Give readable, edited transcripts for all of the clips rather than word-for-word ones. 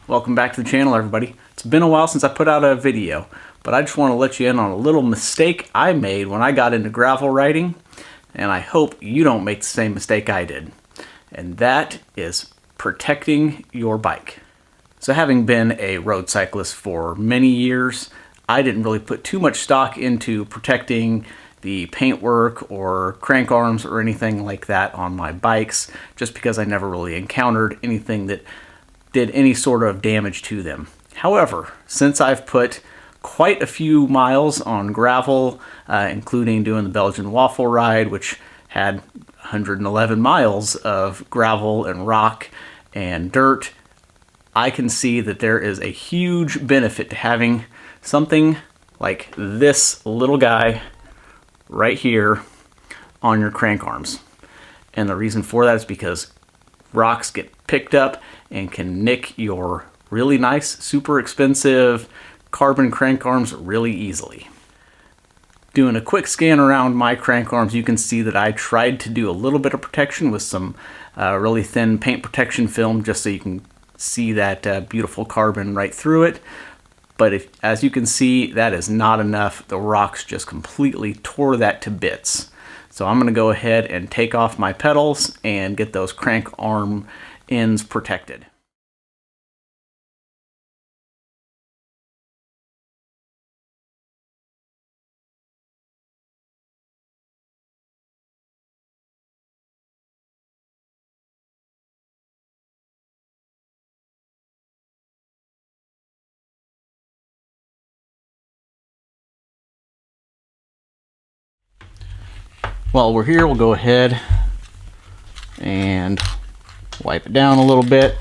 Welcome back to the channel, everybody. It's been a while since I put out a video, but I just want to let you in on a little mistake I made when I got into gravel riding, and I hope you don't make the same mistake I did. And that is protecting your bike. So having been a road cyclist for many years, I didn't really put too much stock into protecting the paintwork or crank arms or anything like that on my bikes, just because I never really encountered anything that did any sort of damage to them. However, since I've put quite a few miles on gravel, including doing the Belgian waffle ride, which had 111 miles of gravel and rock and dirt, I can see that there is a huge benefit to having something like this little guy right here on your crank arms. And the reason for that is because rocks get picked up and can nick your really nice, super expensive carbon crank arms really easily. Doing a quick scan around my crank arms, you can see that I tried to do a little bit of protection with some really thin paint protection film, just so you can see that beautiful carbon right through it. But as you can see, that is not enough. The rocks just completely tore that to bits. So I'm going to go ahead and take off my pedals and get those crank arm ends protected. While we're here, we'll go ahead and wipe it down a little bit.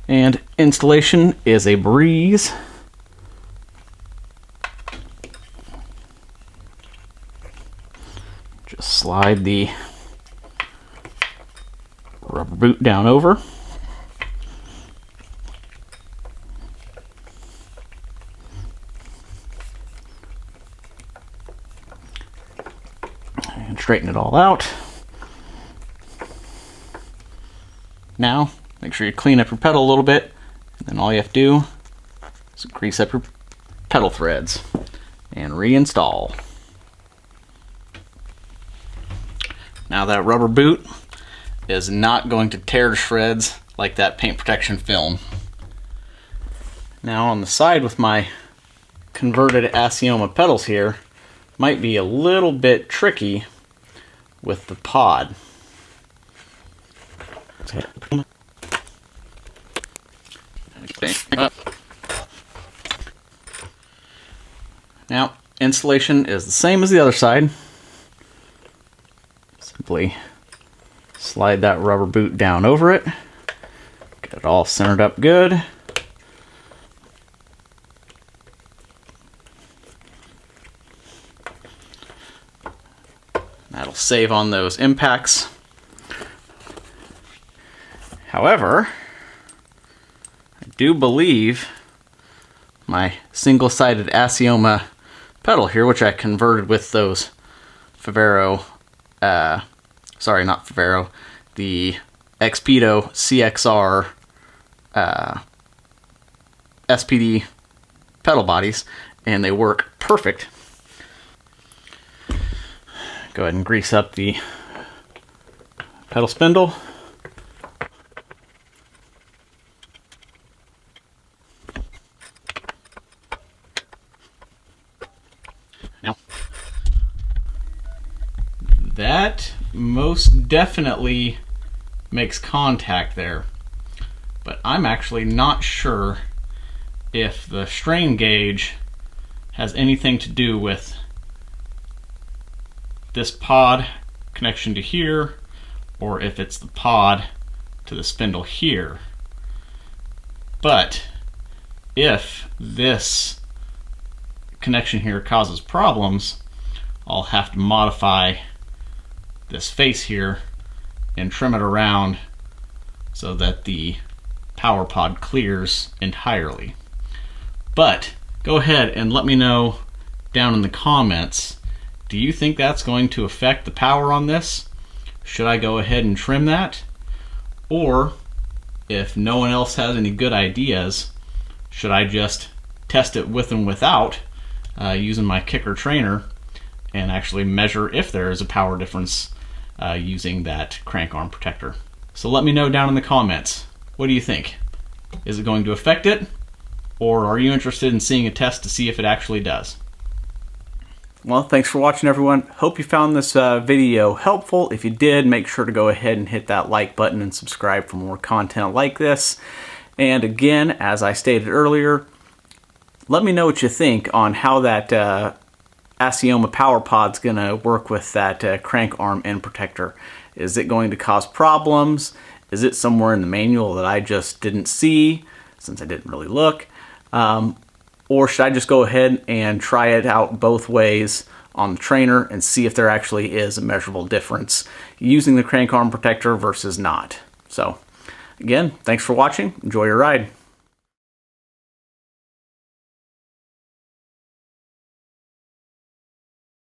And installation is a breeze. Just slide the rubber boot down over. And straighten it all out. Now, make sure you clean up your pedal a little bit, and then all you have to do is grease up your pedal threads and reinstall. Now that rubber boot is not going to tear to shreds like that paint protection film. Now on the side with my converted Assioma pedals here, might be a little bit tricky with the pod. Now, installation is the same as the other side. Simply slide that rubber boot down over it. Get it all centered up good. That'll save on those impacts. However, I do believe my single-sided Assioma pedal here, which I converted with those Favero, sorry, not Favero, the Expedo CXR SPD pedal bodies, and they work perfect. Go ahead and grease up the pedal spindle. Now, that most definitely makes contact there, but I'm actually not sure if the strain gauge has anything to do with this pod connection to here, or if it's the pod to the spindle here. But if this connection here causes problems, I'll have to modify this face here and trim it around so that the power pod clears entirely. But go ahead and let me know down in the comments, do you think that's going to affect the power on this? Should I go ahead and trim that? Or if no one else has any good ideas, should I just test it with and without using my kicker trainer and actually measure if there is a power difference using that crank arm protector? So let me know down in the comments. What do you think? Is it going to affect it? Or are you interested in seeing a test to see if it actually does? Well, thanks for watching, everyone. Hope you found this video helpful. If you did, make sure to go ahead and hit that like button and subscribe for more content like this. And again, as I stated earlier, let me know what you think on how that Assioma power pod's going to work with that crank arm end protector. Is it going to cause problems? Is it somewhere in the manual that I just didn't see since I didn't really look? Or should I just go ahead and try it out both ways on the trainer and see if there actually is a measurable difference using the crank arm protector versus not? So again, thanks for watching. Enjoy your ride.